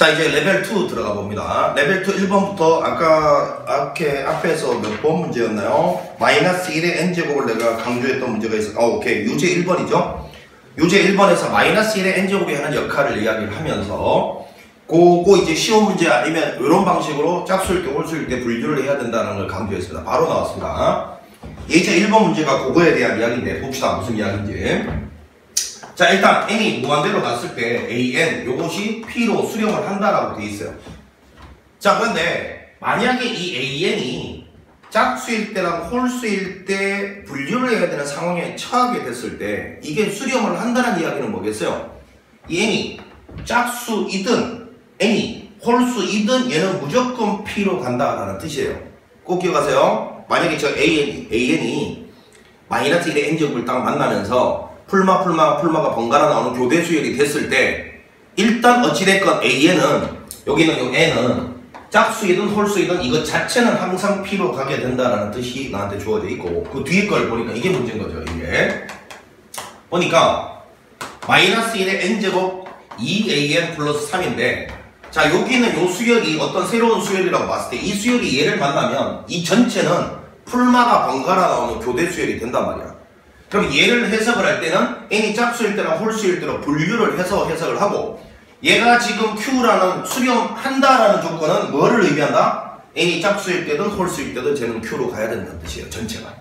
자, 이제 레벨 2 들어가 봅니다. 레벨 2 1번부터 아까 앞에서 몇 번 문제였나요? 마이너스 1의 n제곱을 내가 강조했던 문제가 있어. 오케이. 유제 1번이죠. 유제 1번에서 마이너스 1의 n제곱이 하는 역할을 이야기를 하면서 그거 이제 쉬운 문제 아니면 이런 방식으로 짝수일 때 홀수일 때 분류를 해야 된다는 걸 강조했습니다. 바로 나왔습니다. 예제 1번 문제가 그거에 대한 이야기인데 봅시다. 무슨 이야기인지. 자, 일단 n이 무한대로 갔을 때 an 요것이 p로 수렴을 한다라고 되어 있어요. 자, 그런데 만약에 이 an이 짝수일 때랑 홀수일 때 분류를 해야 되는 상황에 처하게 됐을 때 이게 수렴을 한다는 이야기는 뭐겠어요? 이 n이 짝수이든 n이 홀수이든 얘는 무조건 p로 간다라는 뜻이에요. 꼭 기억하세요. 만약에 저 an이 마이너스 1의 n제곱을 딱 만나면서 풀마가 번갈아 나오는 교대 수열이 됐을 때 일단 어찌됐건 an은 여기는 요 n은 짝수이든 홀수이든 이것 자체는 항상 p로 가게 된다라는 뜻이 나한테 주어져 있고 그 뒤에 걸 보니까 이게 문제인 거죠. 이게 보니까 마이너스 1의 n제곱 2an 플러스 3인데 자, 여기는 요 수열이 어떤 새로운 수열이라고 봤을 때 이 수열이 얘를 만나면 이 전체는 풀마가 번갈아 나오는 교대 수열이 된단 말이야. 그럼 얘를 해석을 할 때는 n이 짝수일 때랑 홀수일 때로 분류를 해서 해석을 하고 얘가 지금 q라는 수렴한다라는 조건은 뭐를 의미한다? n이 짝수일 때든 홀수일 때든 쟤는 q로 가야 된다는 뜻이에요. 전체가.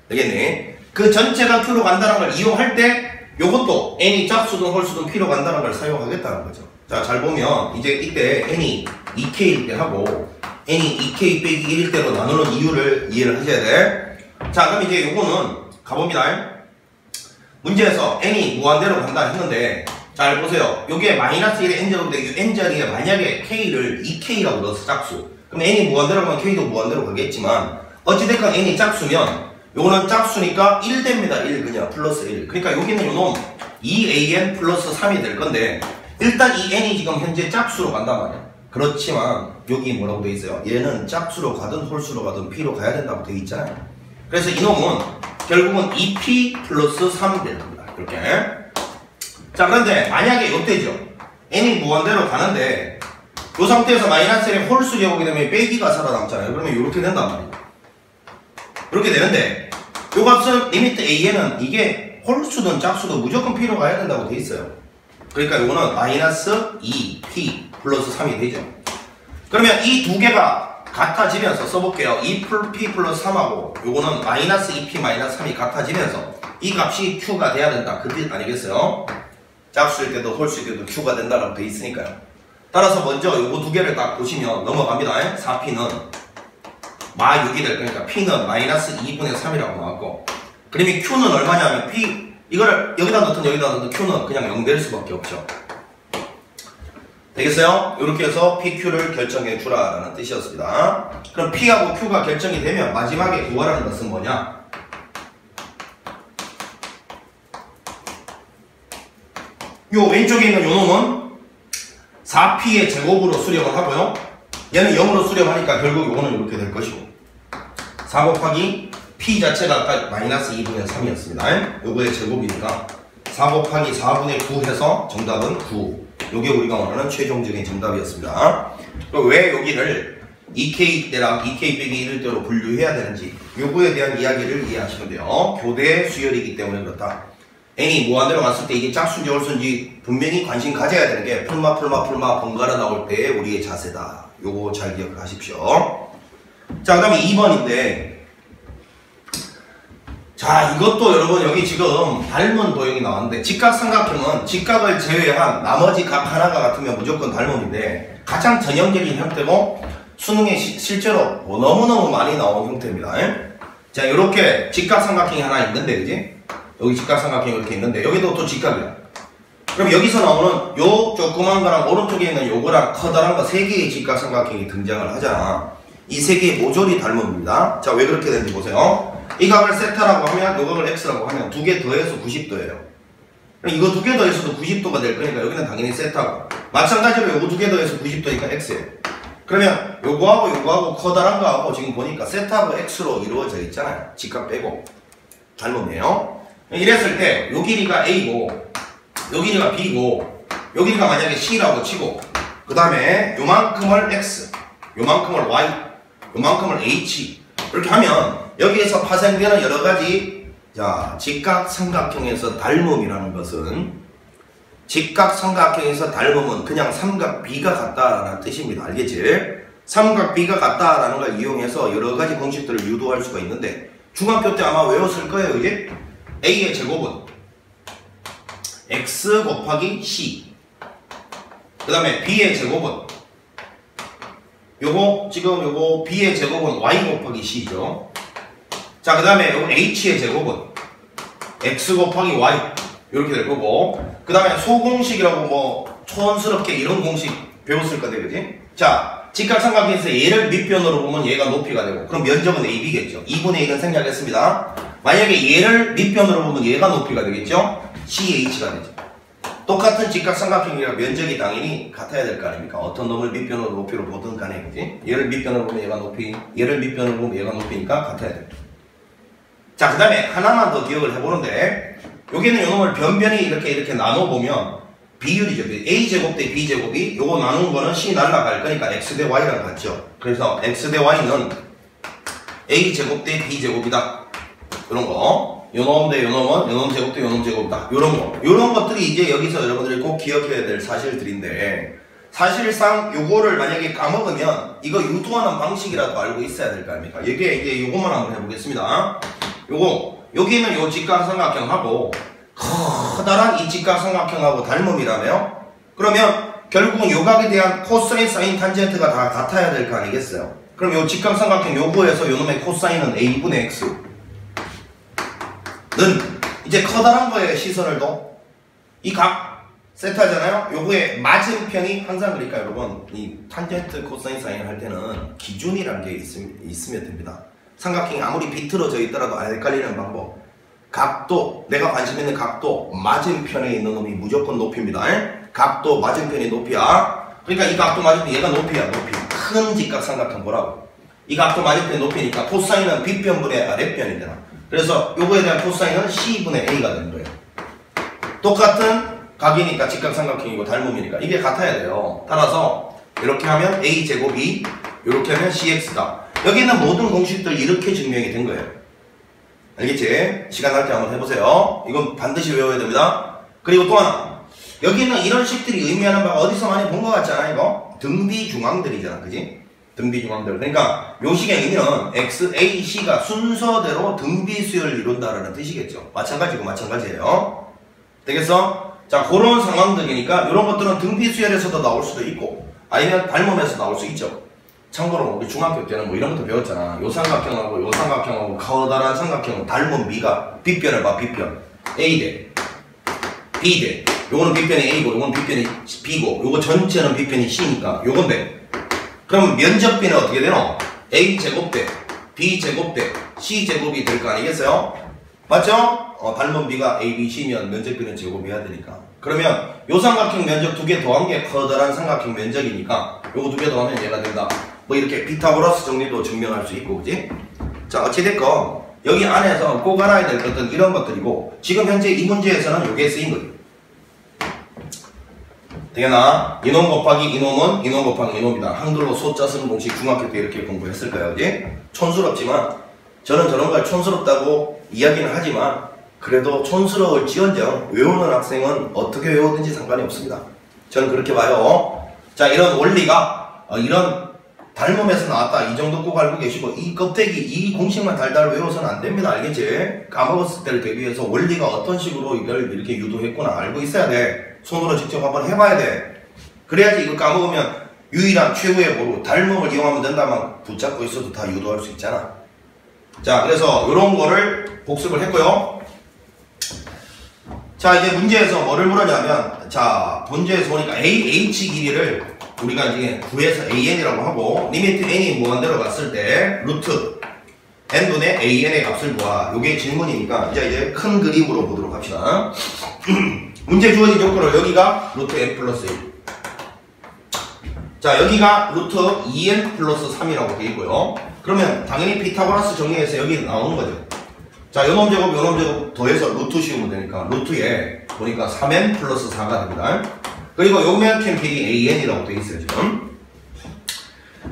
되겠니? 그 전체가 q로 간다는 걸 이용할 때 요것도 n이 짝수든 홀수든 q로 간다는 걸 사용하겠다는 거죠. 자, 잘 보면 이제 이때 n이 2k일 때 하고 n이 2k 빼기 1일 때로 나누는 이유를 이해를 하셔야 돼. 자, 그럼 이제 요거는 가봅니다. 문제에서 n이 무한대로 간다 했는데 잘 보세요. 요게 마이너스 1의 n제곱인데 이 n자리에 만약에 k를 2k라고 넣어서 짝수 그럼 n이 무한대로 가면 k도 무한대로 가겠지만 어찌됐건 n이 짝수면 요거는 짝수니까 1 됩니다. 1 그냥 플러스 1 그러니까 여기는 요놈 2an 플러스 3이 될 건데 일단 이 n이 지금 현재 짝수로 간단 말이야. 그렇지만 여기 뭐라고 돼 있어요? 얘는 짝수로 가든 홀수로 가든 p로 가야 된다고 돼 있잖아요. 그래서 이놈은 결국은 2p 플러스 3 될 겁니다. 이렇게. 자, 그런데 만약에 이때죠. n이 무한대로 가는데 이 상태에서 마이너스 1의 홀수 제곱이 되면 빼기가 살아남잖아요. 그러면 이렇게 된단 말이에요. 이렇게 되는데 이 값은 리미트 an은 이게 홀수든 짝수든 무조건 p로 가야 된다고 돼 있어요. 그러니까 이거는 마이너스 2p 플러스 3이 되죠. 그러면 이 두 개가 같아지면서 써볼게요. 2p 플러스 3하고 요거는 마이너스 2p 마이너스 3이 같아지면서 이 값이 q가 돼야 된다. 그 뜻 아니겠어요? 짝수일 때도 홀수일 때도 q가 된다라고 돼 있으니까요. 따라서 먼저 요거 두 개를 딱 보시면 넘어갑니다. 4p는 마 6이 될 거니까 p는 마이너스 2분의 3이라고 나왔고 그러면 q는 얼마냐면 p 이거를 여기다 넣든 여기다 넣든 q는 그냥 0 될 수밖에 없죠. 되겠어요? 이렇게 해서 PQ를 결정해 주라라는 뜻이었습니다. 그럼 P하고 Q가 결정이 되면 마지막에 구하라는 것은 뭐냐? 요 왼쪽에 있는 요 놈은 4P의 제곱으로 수렴을 하고요. 얘는 0으로 수렴하니까 결국 요거는 이렇게 될 것이고 4 곱하기 P 자체가 아까 마이너스 2분의 3이었습니다. 요거의 제곱이니까 4 곱하기 4분의 9 해서 정답은 9. 요게 우리가 원하는 최종적인 정답이었습니다. 왜 여기를 2k 때랑 2k 빼기 1일 때로 분류해야 되는지 요거에 대한 이야기를 이해하시면 돼요. 교대 수열이기 때문에 그렇다. n이 무한대로 갔을 때 이게 짝수인지 홀수인지 분명히 관심 가져야 되는 게 풀마 번갈아 나올 때의 우리의 자세다. 요거 잘 기억을 하십시오. 자, 그 다음에 2번인데 자, 이것도 여러분 여기 지금 닮은 도형이 나왔는데 직각삼각형은 직각을 제외한 나머지 각 하나가 같으면 무조건 닮음인데 가장 전형적인 형태고 수능에 실제로 너무너무 많이 나온 형태입니다. 자, 이렇게 직각삼각형이 하나 있는데 그지? 여기 직각삼각형이 이렇게 있는데 여기도 또 직각이야. 그럼 여기서 나오는 요 조그만 거랑 오른쪽에 있는 요거랑 커다란 거 3개의 직각삼각형이 등장을 하잖아. 이 3개의 모조리 닮음입니다. 자, 왜 그렇게 되는지 보세요. 이 각을 세타라고 하면 요 각을 x라고 하면 2개 더해서 90도예요. 이거 2개 더해서도 90도가 될 거니까 여기는 당연히 세타고 마찬가지로 요거 2개 더해서 90도니까 x예요. 그러면 요거하고 커다란 거하고 지금 보니까 세타하고 x로 이루어져 있잖아요. 직각 빼고 닮음이에요. 이랬을 때 요 길이가 a고 요 길이가 b고 요 길이가 만약에 c라고 치고 그 다음에 요만큼을 x, 요만큼을 y, 요만큼을 h 이렇게 하면 여기에서 파생되는 여러가지 자 직각삼각형에서 닮음이라는 것은 직각삼각형에서 닮음은 그냥 삼각 B가 같다라는 뜻입니다. 알겠지? 삼각 B가 같다라는 걸 이용해서 여러가지 공식들을 유도할 수가 있는데 중학교 때 아마 외웠을 거예요. 이제 A의 제곱은 X 곱하기 C, 그 다음에 B의 제곱은 요거 지금 요거 B의 제곱은 Y 곱하기 C죠. 자, 그 다음에 요거 H의 제곱은 X 곱하기 Y 이렇게 될 거고, 그 다음에 소공식이라고 뭐 촌스럽게 이런 공식 배웠을 건데, 그지? 자, 직각삼각형에서 얘를 밑변으로 보면 얘가 높이가 되고, 그럼 면적은 AB겠죠. 2분의 1은 생략했습니다. 만약에 얘를 밑변으로 보면 얘가 높이가 되겠죠. CH가 되죠. 똑같은 직각삼각형이라 면적이 당연히 같아야 될 거 아닙니까? 어떤 놈을 밑변으로 높이로 보든 간에, 그지? 얘를 밑변으로 보면 얘가 높이, 얘를 밑변으로 보면 얘가 높이니까 같아야 돼요. 자, 그 다음에 하나만 더 기억을 해보는데, 여기는 요놈을 변변히 이렇게 나눠보면 비율이죠. A제곱 대 B제곱이 요거 나눈 거는 C 날라갈 거니까 X 대 Y랑 같죠. 그래서 X 대 Y는 A제곱 대 B제곱이다. 요런 거. 요놈 대 요놈은 요놈 제곱 대 요놈 제곱이다. 요런 거. 요런 것들이 이제 여기서 여러분들이 꼭 기억해야 될 사실들인데, 사실상 요거를 만약에 까먹으면 이거 유도하는 방식이라도 알고 있어야 될 거 아닙니까? 이게 이제 요거만 한번 해보겠습니다. 요거. 여기는 요 직각삼각형하고 커다란 이 직각삼각형하고 닮음이라며? 그러면 결국은 요각에 대한 코사인, 사인, 탄젠트가 다 같아야 될 거 아니겠어요? 그럼 요 직각삼각형 요거에서 요놈의 코사인은 A분의 X는 이제 커다란 거에 시선을 둬. 이 각 세타잖아요? 요거의 맞은편이 항상 그러니까 여러분 이 탄젠트, 코사인, 사인 할 때는 기준이라는 게 있으면 됩니다. 삼각형이 아무리 비틀어져 있더라도 헷갈리는 방법. 각도, 내가 관심 있는 각도, 맞은편에 있는 놈이 무조건 높이입니다. 각도, 맞은편이 높이야. 그러니까 이 각도 맞은편, 얘가 높이야, 높이. 큰 직각삼각형 보라고. 이 각도 맞은편이 높이니까 코사인은 빗변분의 아랫변이 되나. 그래서 요거에 대한 코사인은 C분의 A가 되는 거예요. 똑같은 각이니까 직각삼각형이고 닮음이니까 이게 같아야 돼요. 따라서 이렇게 하면 A제곱이, 이렇게 하면 CX다. 여기 있는 모든 공식들 이렇게 증명이 된 거예요. 알겠지? 시간 날 때 한번 해보세요. 이건 반드시 외워야 됩니다. 그리고 또 하나. 여기 있는 이런 식들이 의미하는 바가 어디서 많이 본 것 같잖아, 이거? 등비중앙들이잖아, 그지? 등비중앙들. 그러니까 요 식의 의미는 X, A, C가 순서대로 등비수열을 이룬다라는 뜻이겠죠. 마찬가지고 마찬가지예요. 되겠어? 자, 그런 상황들이니까 이런 것들은 등비수열에서도 나올 수도 있고 아니면 닮음에서 나올 수 있죠. 참고로 우리 중학교 때는 뭐 이런 것도 배웠잖아. 요 삼각형하고 커다란 삼각형 닮은 B가 빗변을 봐. 빗변 A대 B대, 요거는 빗변이 A고 요거는 빗변이 B고 요거 전체는 빗변이 C니까 요건데, 그럼 면적비는 어떻게 되노? A제곱 대 B제곱 대 C제곱이 될 거 아니겠어요? 맞죠? 닮은 B가 A, B, C면 면적비는 제곱해야 되니까. 그러면 요 삼각형 면적 두 개 더한 게 커다란 삼각형 면적이니까 요거 두 개 더하면 얘가 된다. 뭐 이렇게 피타고라스 정리도 증명할 수 있고, 그지? 자, 어찌됐건 여기 안에서 꼭 알아야 될 것들은 이런 것들이고, 지금 현재 이 문제에서는 요게 쓰인 거죠. 되겠나? 이놈 곱하기 이놈은 이놈 곱하기 이놈이다. 한글로 소자 쓰는 공식 중학교 때 이렇게 공부했을 거예요, 그지? 촌스럽지만 저는 저런 걸 촌스럽다고 이야기는 하지만 그래도 촌스러울지언정 외우는 학생은 어떻게 외우든지 상관이 없습니다. 저는 그렇게 봐요. 자, 이런 원리가 이런 닮음에서 나왔다. 이 정도 꼭 알고 계시고, 이 껍데기, 이 공식만 달달 외워서는 안 됩니다. 알겠지? 까먹었을 때를 대비해서 원리가 어떤 식으로 이걸 이렇게 유도했구나 알고 있어야 돼. 손으로 직접 한번 해봐야 돼. 그래야지 이거 까먹으면 유일한 최후의 보루, 닮음을 이용하면 된다면 붙잡고 있어도 다 유도할 수 있잖아. 자, 그래서 이런 거를 복습을 했고요. 자, 이제 문제에서 뭐를 물었냐면, 자, 문제에서 보니까 AH 길이를 우리가 이제 구해서 AN이라고 하고, 리미트 N이 무한대로 갔을 때 루트 N분의 AN의 값을 구하. 요게 질문이니까 이제 큰 그림으로 보도록 합시다. 문제 주어진 조건을 여기가 루트 N 플러스 1. 자, 여기가 루트 2N 플러스 3이라고 되어 있고요. 그러면 당연히 피타고라스 정리해서 여기 나오는 거죠. 자, 요놈 제곱, 요놈 제곱 더해서 루트 씌우면 되니까 루트에 보니까 3N 플러스 4가 됩니다. 그리고 요 맨캠 길이 AN이라고 되어 있어요, 지금.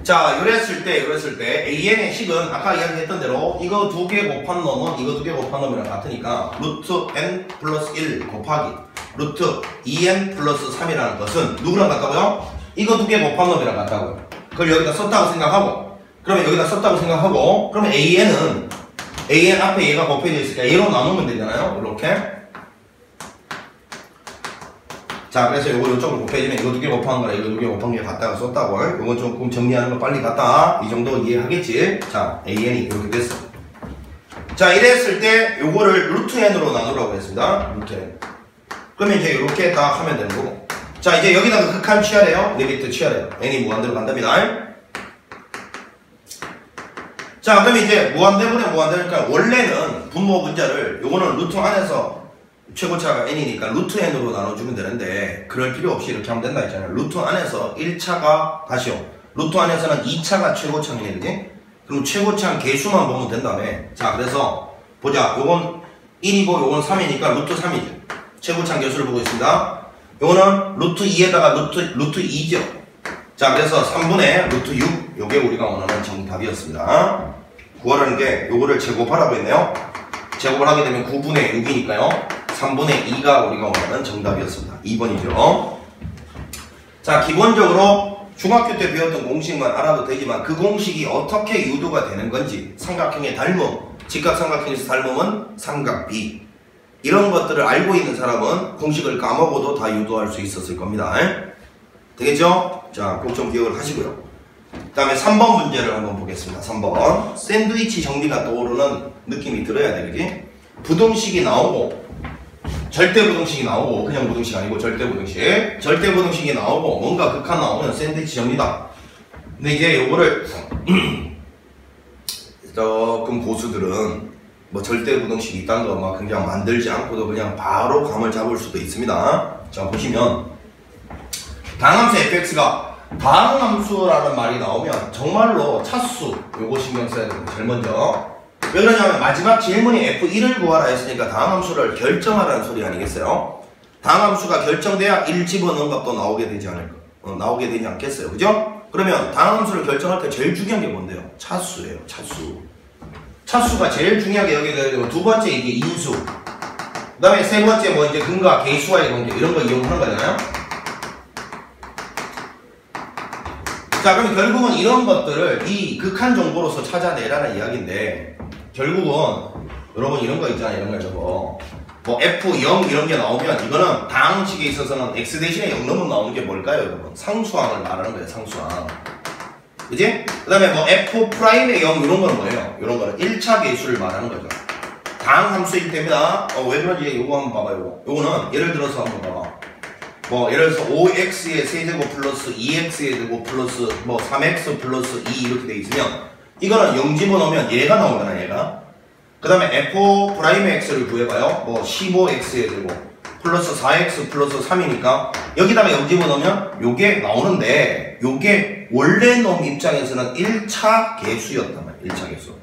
자, 이랬을 때 AN의 식은 아까 이야기했던 대로 이거 두 개 곱한 놈은 이거 두 개 곱한 놈이랑 같으니까 루트 n 플러스 1 곱하기 루트 2n 플러스 3이라는 것은 누구랑 같다고요? 이거 두 개 곱한 놈이랑 같다고요. 그걸 여기다 썼다고 생각하고, 그러면 여기다 썼다고 생각하고, 그러면 AN 앞에 얘가 곱해져 있으니까 얘로 나누면 되잖아요. 이렇게. 자, 그래서 요거 이쪽으로 곱해지면 이거 두 개 곱한 거랑 이거 두 개 곱한 게 같다고 썼다고. 요건 조금 정리하는 거 빨리 갔다. 이 정도 이해하겠지? 자, AN이 이렇게 됐어. 자, 이랬을 때 요거를 루트 n으로 나누라고 했습니다. 루트 n. 그러면 이제 이렇게 딱 하면 되는 거고. 자, 이제 여기다가 극한 취하래요. 리미트 취하래요. n이 무한대로 간답니다. 자, 그럼 이제 무한대분에 무한대니까 원래는 분모 분자를 요거는 루트 안에서 최고차가 n이니까 루트 n으로 나눠주면 되는데 그럴 필요 없이 이렇게 하면 된다 했잖아요. 루트 안에서 1차가 다시요. 루트 안에서는 2차가 최고차이네, 그지? 그럼 최고차 개수만 보면 된다며. 자, 그래서 보자. 요건 1이고 요건 3이니까 루트 3이죠. 최고차 개수를 보고 있습니다. 요거는 루트 2에다가 루트 2죠. 자, 그래서 3분의 루트 6. 요게 우리가 원하는 정답이었습니다. 구하라는 게 요거를 제곱하라고 했네요. 제곱을 하게 되면 9분의 6이니까요. 3분의 2가 우리가 원하는 정답이었습니다. 2번이죠. 자, 기본적으로 중학교 때 배웠던 공식만 알아도 되지만 그 공식이 어떻게 유도가 되는 건지, 삼각형의 닮음, 직각삼각형에서 닮음은 삼각비, 이런 것들을 알고 있는 사람은 공식을 까먹어도 다 유도할 수 있었을 겁니다. 되겠죠? 자, 꼭 좀 기억을 하시고요. 그 다음에 3번 문제를 한번 보겠습니다. 3번. 샌드위치 정리가 떠오르는 느낌이 들어야 되겠지? 부등식이 나오고, 절대부등식이 나오고, 그냥 부등식 아니고 절대부등식. 절대부등식이 나오고, 뭔가 극한 나오면 샌드위치 정리다. 근데 이제 요거를, 조금 고수들은 뭐 절대부등식이 있다는 거 막 그냥 만들지 않고도 그냥 바로 감을 잡을 수도 있습니다. 자, 보시면, 다항함수 fx가 다항함수라는 말이 나오면 정말로 차수, 요거 신경 써야 됩니다. 제일 먼저. 왜 그러냐면 마지막 질문이 f1을 구하라 했으니까 다항함수를 결정하라는 소리 아니겠어요? 다항함수가 결정돼야 1 집어넣은 값도 나오게 되지 않을까? 나오게 되지 않겠어요? 그죠? 그러면 다항함수를 결정할 때 제일 중요한 게 뭔데요? 차수예요. 차수. 차수가 제일 중요하게 여기게 되고, 두 번째 이게 인수. 그 다음에 세 번째 뭐 이제 근과 계수와의 관계, 이런 거 이용하는 거잖아요? 자, 그럼 결국은 이런 것들을 이 극한 정보로서 찾아내라는 이야기인데, 결국은 여러분 이런 거 있잖아요. 이런 거 저거 뭐 F0 이런 게 나오면 이거는 다항식에 있어서는 x 대신에 0 넘으면 나오는 게 뭘까요, 여러분? 상수항을 말하는 거예요. 상수항. 그지? 그 다음에 뭐 F'의 0 이런 거는 뭐예요? 이런 거는 1차 계수를 말하는 거죠. 다항함수일 때입니다. 왜 그런지 요거 한번 봐봐요. 요거는 예를 들어서 한번 봐봐. 뭐 예를 들어서 5x의 세제곱 플러스 2x의 제곱 플러스 뭐 3x 플러스 2 이렇게 돼 있으면 이거는 0 집어넣으면 얘가 나오잖아, 얘가. 그 다음에 f'x를 구해봐요. 뭐 15x의 제곱 플러스 4x 플러스 3이니까 여기다가 0 집어넣으면 요게 나오는데, 요게 원래 놈 입장에서는 1차 계수였단 말이야. 1차 계수.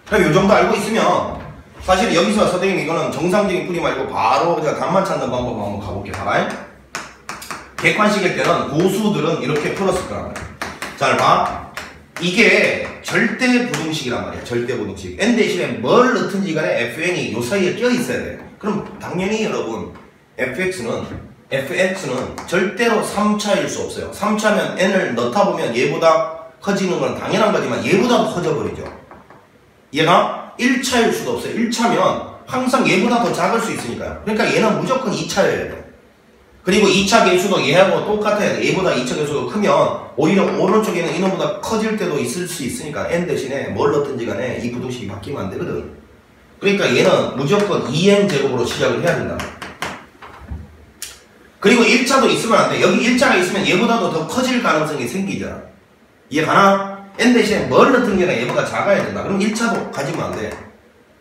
그럼 요 정도 알고 있으면 사실 여기서 선생님 이거는 정상적인 풀이 말고 바로 그냥 답만 찾는 방법 한번 가볼게요. 봐봐. 객관식일 때는 고수들은 이렇게 풀었을 거란 말이야. 잘 봐. 이게 절대부등식이란 말이야. 절대부등식. n 대신에 뭘 넣든지 간에 fn이 요 사이에 껴있어야 돼. 그럼 당연히 여러분 fx는 절대로 3차일 수 없어요. 3차면 n을 넣다 보면 얘보다 커지는 건 당연한 거지만 얘보다도 커져버리죠. 얘가 1차일 수도 없어요. 1차면 항상 얘보다 더 작을 수 있으니까요. 그러니까 얘는 무조건 2차여야 돼. 그리고 2차 계수도 얘하고 똑같아야 돼. 얘보다 2차 계수가 크면 오히려 오른쪽에는 이놈보다 커질 때도 있을 수 있으니까 n 대신에 뭘 넣든지 간에 이 부등식이 바뀌면 안 되거든. 그러니까 얘는 무조건 2n 제곱으로 시작을 해야 된다. 그리고 1차도 있으면 안 돼. 여기 1차가 있으면 얘보다도 더 커질 가능성이 생기잖아. 이해가나? n 대신에 뭘 넣든 게 얘보다 작아야 된다. 그럼 1차도 가지면 안 돼.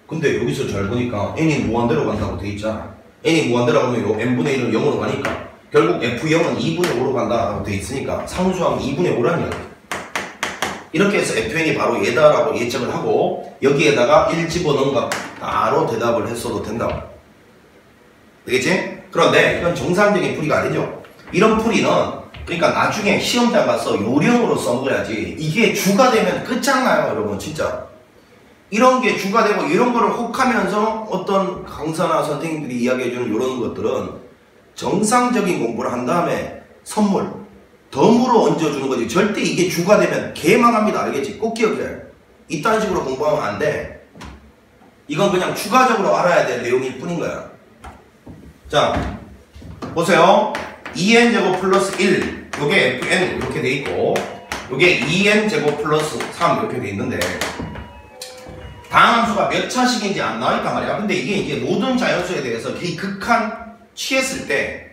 근데 여기서 잘 보니까 n이 무한대로 간다고 돼 있잖아. n이 무한대로 가면 요 n분의 1은 0으로 가니까 결국 f0은 2분의 5로 간다라고 돼 있으니까 상수항 2분의 5라는 이야기. 이렇게 해서 fn이 바로 얘다라고 예측을 하고 여기에다가 1 집어넣은 거 바로 대답을 했어도 된다고. 되겠지? 그런데 이건 정상적인 풀이가 아니죠. 이런 풀이는 그러니까 나중에 시험장 가서 요령으로 써먹어야지 이게 주가 되면 끝장나요 여러분 진짜. 이런 게 주가 되고 이런 거를 혹하면서 어떤 강사나 선생님들이 이야기해주는 이런 것들은 정상적인 공부를 한 다음에 선물 덤으로 얹어주는 거지. 절대 이게 주가 되면 개망합니다. 알겠지? 꼭 기억해. 이딴 식으로 공부하면 안 돼. 이건 그냥 추가적으로 알아야 될 내용일 뿐인 거야. 자 보세요. 2n제곱 플러스 1 요게 fn 이렇게 돼 있고 요게 2n제곱 플러스 3 이렇게 돼 있는데 다음 함수가 몇 차식인지 안 나와있단 말이야. 근데 이게 이제 모든 자연수에 대해서 이 극한 취했을 때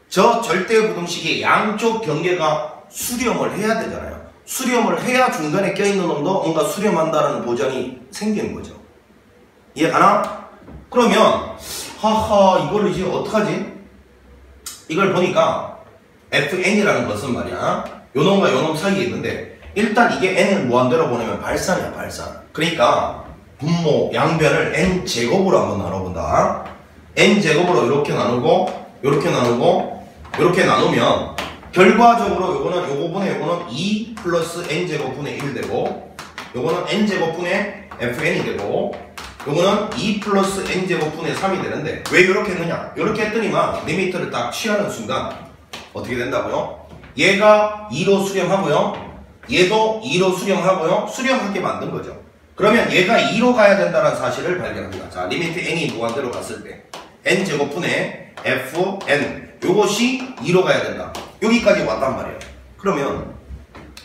저 절대부등식의 양쪽 경계가 수렴을 해야 되잖아요. 수렴을 해야 중간에 껴있는 놈도 뭔가 수렴한다는 보장이 생기는 거죠. 이해가나? 그러면 하하 이걸 이제 어떡하지? 이걸 보니까 fn이라는 것은 말이야 요놈과 요놈 사이에 있는데 일단 이게 n을 무한대로 보내면 발산이야 발산. 그러니까 분모 양변을 n제곱으로 한번 나눠본다. n제곱으로 이렇게 나누고 이렇게 나누고 이렇게 나누면 결과적으로 요거는 요거분의 요거는 2 플러스 n제곱분의 1 되고 요거는 n제곱분의 fn이 되고 요거는 2 플러스 n제곱분의 3이 되는데 왜 이렇게 했느냐? 이렇게 했더니만 리미트를 딱 취하는 순간 어떻게 된다고요? 얘가 2로 수렴하고요 얘도 2로 수렴하고요 수렴하게 만든 거죠. 그러면 얘가 2로 가야 된다는 사실을 발견합니다. 자, 리미트 n이 무한대로 갔을 때 n제곱분의 fn 요것이 2로 가야 된다. 여기까지 왔단 말이에요. 그러면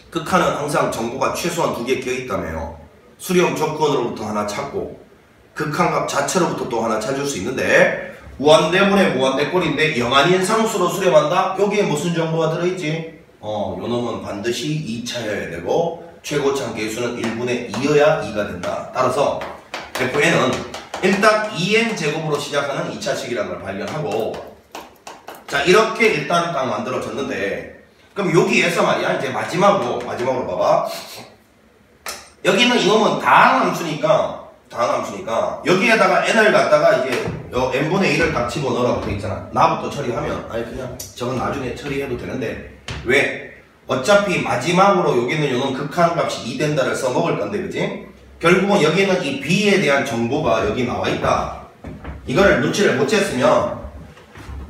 극한은 항상 정보가 최소한 2개 껴있다며요. 수렴 조건으로부터 하나 찾고 극한값 자체로부터 또 하나 찾을 수 있는데 무한대분의 무한대꼴인데 영아닌 상수로 수렴한다? 여기에 무슨 정보가 들어있지? 요놈은 반드시 2차여야 되고 최고참 개수는 1분의 2여야 2가 된다. 따라서 fn은 일단 2n 제곱으로 시작하는 2차식이라는 걸 발견하고 자 이렇게 일단 딱 만들어졌는데 그럼 여기에서 말이야 이제 마지막으로 봐봐. 여기는 이놈은 다항함수니까 여기에다가 n을 갖다가 이제 요 n분의 1을 딱 집어넣으라고 돼 있잖아. 나부터 처리하면 아니 그냥 저건 나중에 처리해도 되는데 왜? 어차피 마지막으로 여기는 요놈 극한값이 2 된다를 써먹을 건데 그지? 결국은 여기는 이 b에 대한 정보가 여기 나와있다. 이거를 눈치를 못 챘으면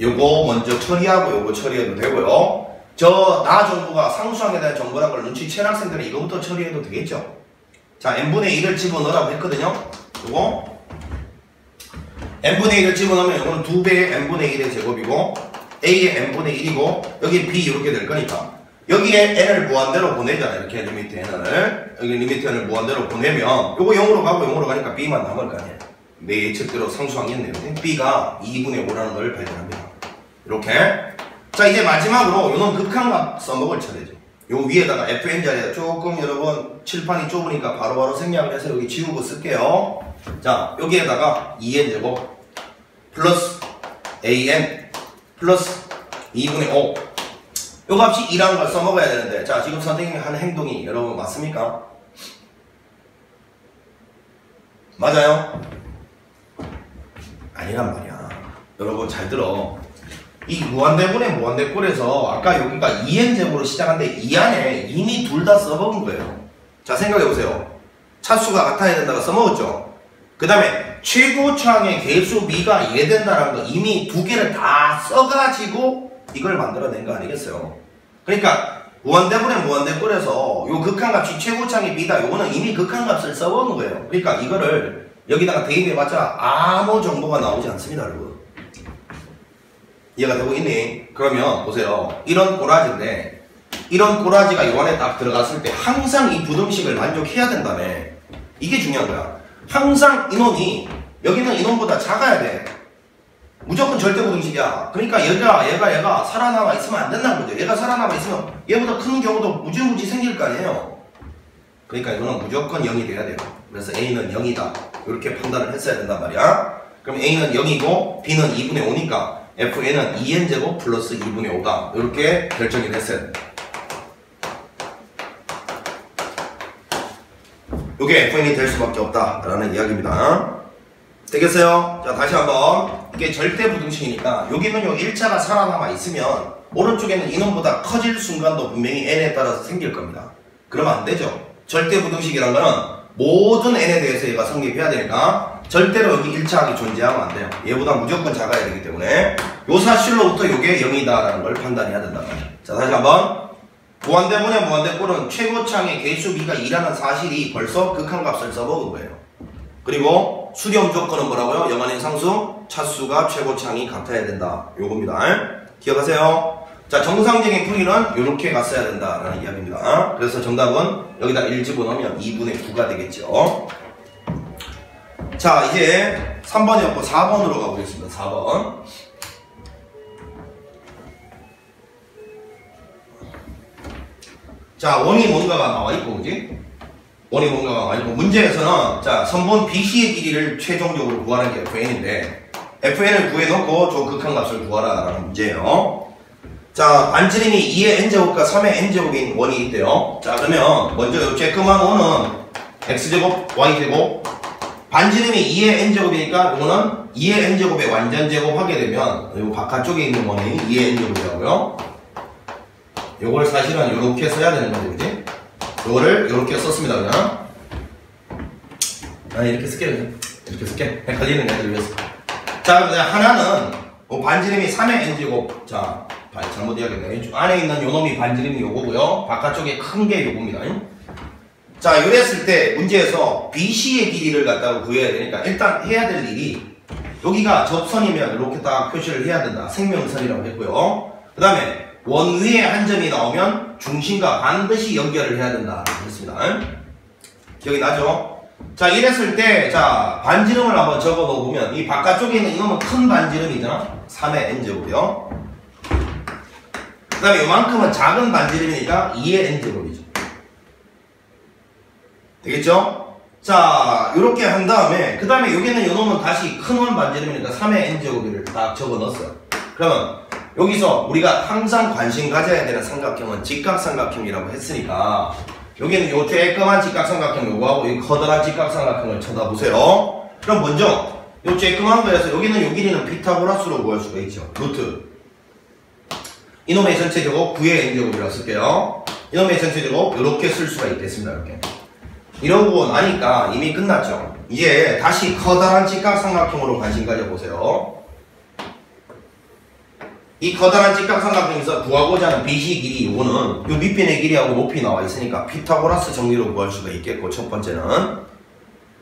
요거 먼저 처리하고 요거 처리해도 되고요. 저 나 정보가 상수항에 대한 정보란 걸 눈치챈 학생들은 이거부터 처리해도 되겠죠. 자 n분의 1을 집어넣으라고 했거든요. 요거 n분의 1을 집어넣으면 요거는 2배의 n분의 1의 제곱이고 a의 n분의 1이고 여기 b 이렇게 될 거니까 여기에 n을 무한대로 보내잖아요. 이렇게 리미트 n을 여기 리미트 n을 무한대로 보내면 요거 0으로 가고 0으로 가니까 b만 남을 거 아니에요. 내 예측대로 상수항이었네요. b가 2분의 5라는 걸 발견합니다. 이렇게 자 이제 마지막으로 요놈 극한값 써먹을 차례죠. 요 위에다가 fn 자리에 조금 여러분 칠판이 좁으니까 바로바로 생략을 해서 여기 지우고 쓸게요. 자 여기에다가 2n제곱 플러스 an 플러스 2분의 5 요 값이 2라는 걸 써먹어야 되는데 자 지금 선생님이 하는 행동이 여러분 맞습니까? 맞아요? 아니란 말이야. 여러분 잘 들어. 이 무한대분의 무한대꼴에서 아까 여기가 2n제곱으로 시작한데 이 안에 이미 둘 다 써먹은 거예요. 자 생각해보세요. 차수가 같아야 된다고 써먹었죠. 그 다음에 최고차항의 개수 b가 예된다라는 거 이미 두 개를 다 써가지고 이걸 만들어낸 거 아니겠어요. 그러니까 무한대분의 무한대꼴에서 요 극한값이 최고차항의 b다. 요거는 이미 극한값을 써먹은 거예요. 그러니까 이거를 여기다가 대입해봤자 아무 정보가 나오지 않습니다 여러분. 이해가 되고 있니? 그러면 보세요. 이런 꼬라지인데 이런 꼬라지가 요 안에 딱 들어갔을 때 항상 이 부등식을 만족해야 된다며. 이게 중요한 거야. 항상 이놈이 여기는 이놈보다 작아야 돼. 무조건 절대부등식이야. 그러니까 얘가 살아남아 있으면 안 된다는 거죠. 얘가 살아남아 있으면 얘보다 큰 경우도 무지무지 생길 거 아니에요. 그러니까 이거는 무조건 0이 돼야 돼요. 그래서 A는 0이다. 이렇게 판단을 했어야 된단 말이야. 그럼 A는 0이고 B는 2분의 5니까 FN은 2n제곱 플러스 2분의 5다. 이렇게 결정이 됐어야 돼. 이게 FN이 될 수밖에 없다라는 이야기입니다. 되겠어요? 자 다시 한번 이게 절대부등식이니까 여기는 요 1차가 살아남아 있으면 오른쪽에는 이놈보다 커질 순간도 분명히 n에 따라서 생길 겁니다. 그러면 안 되죠. 절대부등식이란 거는 모든 n에 대해서 얘가 성립해야 되니까 절대로 여기 일치하게 존재하면 안 돼요. 얘보다 무조건 작아야 되기 때문에 요 사실로부터 요게 0이다라는 걸 판단해야 된다. 자, 다시 한번. 무한대분의 무한대꼴은 최고창의 개수비가 2라는 사실이 벌써 극한값을 써먹은 거예요. 그리고 수렴 조건은 뭐라고요? 영한인 상수, 차수가 최고창이 같아야 된다. 요겁니다. 기억하세요? 자, 정상적인 풀이는 이렇게 갔어야 된다라는 이야기입니다. 그래서 정답은 여기다 1 집어넣으면 2분의 9가 되겠죠. 자, 이제 3번이었고 4번으로 가보겠습니다. 4번. 자, 원이 뭔가가 나와있고, 그지? 원이 뭔가가 나와있고, 문제에서는, 자, 선분 BC의 길이를 최종적으로 구하는 게 FN인데, FN을 구해놓고 저 극한값을 구하라 라는 문제예요. 자, 반지름이 2의 n제곱과 3의 n제곱인 원이 있대요. 자, 그러면 먼저 요 쬐끄만 원은 x제곱, y제곱, 반지름이 2의 n제곱이니까 요거는 2의 n제곱의 완전제곱 하게 되면 요 바깥쪽에 있는 원이 2의 n제곱이라고요. 요걸 사실은 요렇게 써야 되는 거죠, 그지? 요거를 요렇게 썼습니다, 그냥. 이렇게 쓸게, 그냥. 이렇게 쓸게. 헷갈리는 애들 위해서. 자, 그냥 하나는 반지름이 3의 n제곱. 자, 잘못 이야기했네. 안에 있는 요 놈이 반지름이 요거고요. 바깥쪽에 큰 게 요겁니다. 자, 이랬을 때 문제에서 BC의 길이를 갖다가 구해야 되니까 일단 해야 될 일이 여기가 접선이면 이렇게 딱 표시를 해야 된다. 생명선이라고 했고요. 그 다음에 원 위에 한 점이 나오면 중심과 반드시 연결을 해야 된다. 그렇습니다. 기억이 나죠? 자, 이랬을 때, 자, 반지름을 한번 적어 놓으면 이 바깥쪽에 있는 이놈은 큰 반지름이잖아. 3의 n제곱이요. 그 다음에 이만큼은 작은 반지름이니까 2의 n제곱이죠. 되겠죠? 자, 이렇게 한 다음에, 그 다음에 여기는 이놈은 다시 큰 원 반지름이니까 3의 n제곱을 딱 적어 넣었어요. 그러면 여기서 우리가 항상 관심 가져야 되는 삼각형은 직각삼각형이라고 했으니까 여기는 요 쬐끄만 직각삼각형 요거하고 이 커다란 직각삼각형을 쳐다보세요. 그럼 먼저 요 쬐끄만 거에서 여기는 요 길이는 피타고라스로 구할 수가 있죠. 루트 이놈의 전체 제곱 9의 n제곱이라고 쓸게요. 이놈의 전체 제곱 요렇게 쓸 수가 있겠습니다. 이렇게 이러고 나니까 이미 끝났죠. 이제 다시 커다란 직각삼각형으로 관심 가져보세요. 이 커다란 직각삼각형에서 구하고자 하는 BC 길이 이거는 요 밑변의 길이하고 높이 나와 있으니까 피타고라스 정리로 구할 수가 있겠고, 첫 번째는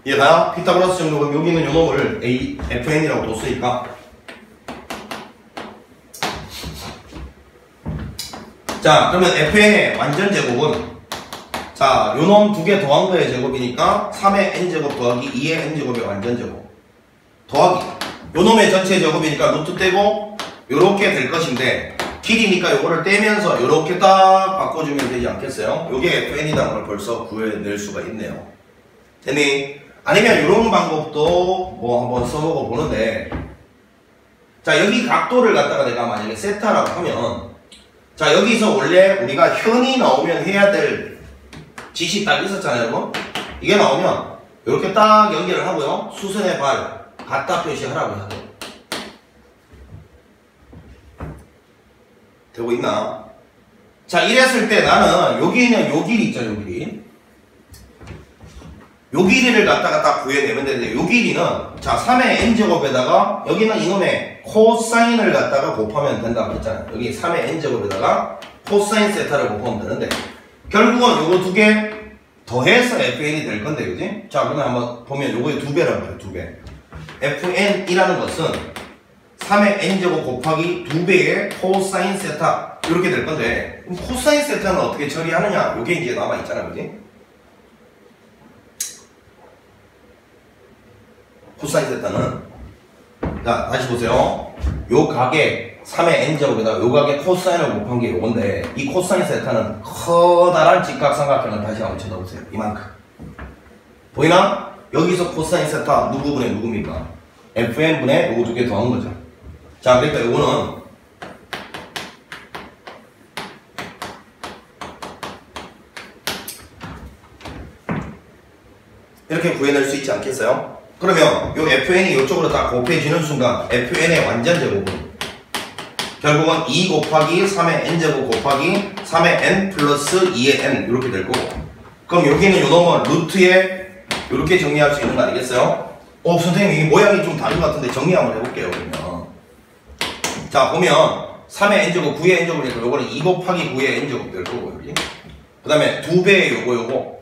얘가 피타고라스 정리로 여기는 요 놈을 FN이라고 뒀으니까, 자, 그러면 FN의 완전 제곱은, 자, 요 놈 두 개 더한 거의 제곱이니까 3의 n제곱 더하기 2의 n제곱의 완전 제곱 더하기 요 놈의 전체 제곱이니까 루트 떼고 요렇게 될 것인데, 길이니까 요거를 떼면서 요렇게 딱 바꿔주면 되지 않겠어요? 요게 FN이라는 걸 벌써 구해낼 수가 있네요. 됐니? 아니면 요런 방법도 뭐 한번 써보고 보는데, 자, 여기 각도를 갖다가 내가 만약에 세타라고 하면, 자, 여기서 원래 우리가 현이 나오면 해야 될 짓이 딱 있었잖아요, 여러분? 이게 나오면 요렇게 딱 연결을 하고요. 수선의 발 갖다 표시하라고 해야 돼요. 되고 있나? 자, 이랬을 때 나는 여기는 요 길이 있죠, 요 길이. 요 길이를 갖다가 딱 구해내면 되는데, 요 길이는, 자, 3의 n제곱에다가 여기는 이놈의 코사인을 갖다가 곱하면 된다고 했잖아요. 여기 3의 n제곱에다가 코사인 세타를 곱하면 되는데, 결국은 요거 두 개 더해서 FN이 될 건데, 그지? 자, 그러면 한번 보면 요거의 두 배란 말이에요, 두 배. FN이라는 것은 3의 n제곱 곱하기 2배의 코사인 세타 이렇게 될 건데, 그럼 코사인 세타는 어떻게 처리하느냐? 요게 이제 남아있잖아, 그지? 코사인 세타는, 자, 다시 보세요. 요 각의 3의 n제곱에다가 요 각의 코사인을 곱한 게 요건데, 이 코사인 세타는 커다란 직각삼각형을 다시 한번 쳐다보세요. 이만큼. 보이나? 여기서 코사인 세타 누구분의 누굽니까? FN분의 요거 두 개 더한 거죠. 자, 그러니까 요거는 이렇게 구해낼 수 있지 않겠어요? 그러면 요 FN이 이쪽으로 딱 곱해지는 순간 FN의 완전 제곱은 결국은 2 곱하기 3의 n제곱 곱하기 3의 n 플러스 2의 n 이렇게 될 거고, 그럼 여기는 요 놈은 루트에 이렇게 정리할 수 있는 거 아니겠어요? 선생님 이게 모양이 좀 다른 것 같은데 정리 한번 해볼게요. 그러면 자 보면 3의 n제곱 9의 n제곱이니까 요거는 2 곱하기 9의 n제곱 될 거고, 여기 그 다음에 2배의 요거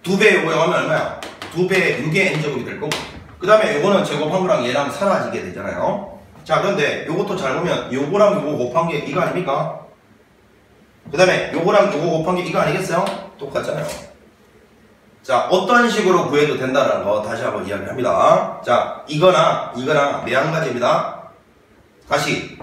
2배 요거 하면 얼마야? 2배 6의 n제곱이 될 거고, 그 다음에 요거는 제곱한 거랑 얘랑 사라지게 되잖아요. 자 그런데 요것도 잘 보면 요거랑 요거 곱한 게 이거 아닙니까? 그 다음에 요거랑 요거 곱한 게 이거 아니겠어요? 똑같잖아요. 자 어떤 식으로 구해도 된다는 거 다시 한번 이야기합니다. 자 이거나 매한가지입니다. 다시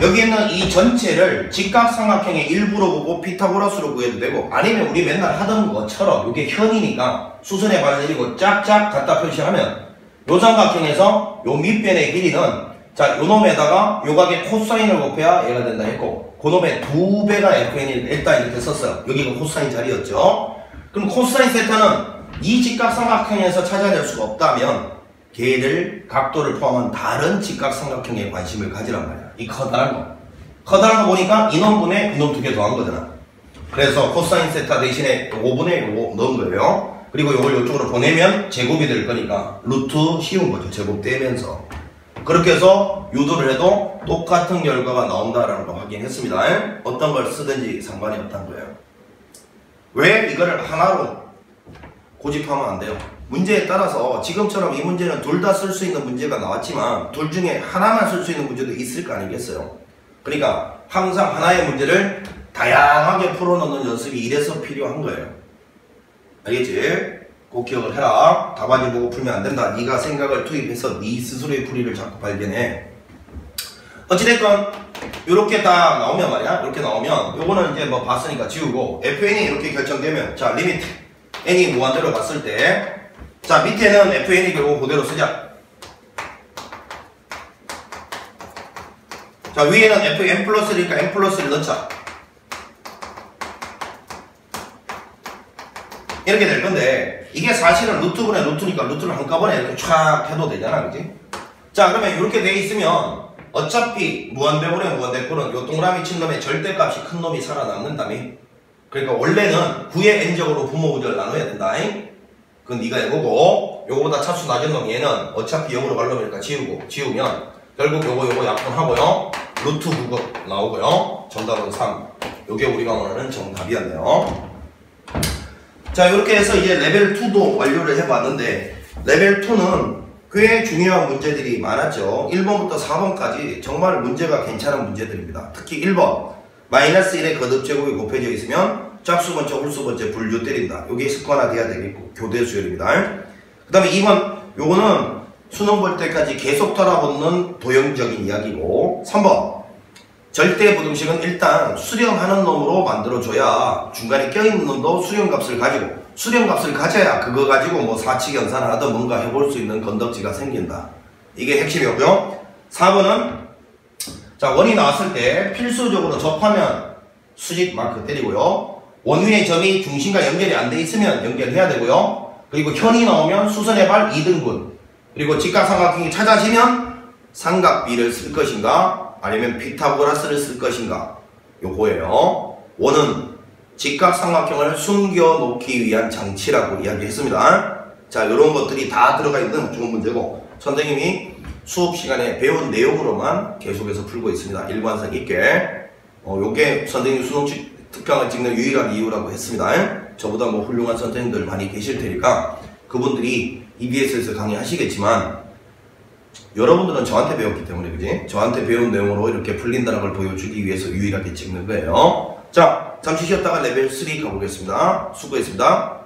여기 있는 이 전체를 직각삼각형의 일부로 보고 피타고라스로 구해도 되고, 아니면 우리 맨날 하던 것처럼 이게 현이니까 수선의 발을 내리고 짝짝 갖다 표시하면 요 삼각형에서 요 밑변의 길이는 자 요놈에다가 요 각의 코사인을 곱해야 얘가 된다 했고, 그놈의 2배가 fn을 일단 이렇게 썼어요. 여기가 코사인 자리였죠. 그럼 코사인 세타는 이 직각삼각형에서 찾아낼 수가 없다면 걔를 각도를 포함한 다른 직각삼각형에 관심을 가지란 말이야. 이 커다란 거 보니까 이놈분에 이놈 2개 더한 거잖아. 그래서 코사인 세타 대신에 5분의 요거 넣은 거예요. 그리고 요걸 이쪽으로 보내면 제곱이 될 거니까 루트 씌운 거죠. 제곱 떼면서. 그렇게 해서 유도를 해도 똑같은 결과가 나온다라는 거 확인했습니다. 어떤 걸 쓰든지 상관이 없다는 거예요. 왜 이거를 하나로 고집하면 안 돼요? 문제에 따라서 지금처럼 이 문제는 둘 다 쓸 수 있는 문제가 나왔지만 둘 중에 하나만 쓸 수 있는 문제도 있을 거 아니겠어요? 그러니까 항상 하나의 문제를 다양하게 풀어넣는 연습이 이래서 필요한 거예요. 알겠지? 꼭 기억을 해라. 답안지 보고 풀면 안 된다. 네가 생각을 투입해서 네 스스로의 풀이를 자꾸 발견해. 어찌됐건 이렇게 딱 나오면 말이야. 이렇게 나오면 요거는 이제 뭐 봤으니까 지우고, fn이 이렇게 결정되면 자 리미트 n이 무한대로 갔을 때 자 밑에는 fn이 결국 그대로 쓰자. 자 위에는 fn 플러스니까 n 플러스를 넣자. 이렇게 될 건데, 이게 사실은 루트분의 루트니까 루트를 한꺼번에 이렇게 촥 해도 되잖아, 그지? 자 그러면 이렇게 돼 있으면 어차피 무한대분의 무한대분은 요 동그라미 친 놈의 절대값이 큰 놈이 살아남는다며. 그러니까 원래는 9의 n제곱으로 부모구조를 나눠야 된다. 그건 네가 해보고, 요거보다 차수 낮은 놈 얘는 어차피 0으로 갈 놈이니까 지우면 결국 요거 약분하고요. 루트 9가 나오고요. 정답은 3. 요게 우리가 원하는 정답이었네요. 자 이렇게 해서 이제 레벨 2도 완료를 해봤는데, 레벨 2는 꽤 중요한 문제들이 많았죠. 1번부터 4번까지 정말 문제가 괜찮은 문제들입니다. 특히 1번 마이너스 1의 거듭제곱이 곱해져 있으면 짝수번째 홀수번째 분류 때린다. 이게 습관화돼야 되겠고 교대 수열입니다. 그 다음에 2번 요거는 수능 볼 때까지 계속 돌아보는 도형적인 이야기고, 3번 절대 부등식은 일단 수렴하는 놈으로 만들어줘야 중간에 껴있는 놈도 수렴값을 가지고, 수렴값을 가져야 그거 가지고 뭐 사치 연산을 하든 뭔가 해볼 수 있는 건덕지가 생긴다. 이게 핵심이었고요. 4번은 자 원이 나왔을 때 필수적으로 접하면 수직 마크 때리고요. 원 위의 점이 중심과 연결이 안 돼 있으면 연결해야 되고요. 그리고 현이 나오면 수선의 발 2등분, 그리고 직각삼각형이 찾아지면 삼각비를 쓸 것인가 아니면 피타고라스를 쓸 것인가, 요거예요. 원은 직각삼각형을 숨겨놓기 위한 장치라고 이야기했습니다. 자, 요런 것들이 다 들어가 있는 좋은 문제고, 선생님이 수업 시간에 배운 내용으로만 계속해서 풀고 있습니다. 일관성 있게. 요게 선생님 수능 특강을 찍는 유일한 이유라고 했습니다. 저보다 뭐 훌륭한 선생님들 많이 계실 테니까 그분들이 EBS에서 강의하시겠지만 여러분들은 저한테 배웠기 때문에, 그지? 저한테 배운 내용으로 이렇게 풀린다는 걸 보여주기 위해서 유일하게 찍는 거예요. 자, 잠시 쉬었다가 레벨 3 가보겠습니다. 수고했습니다.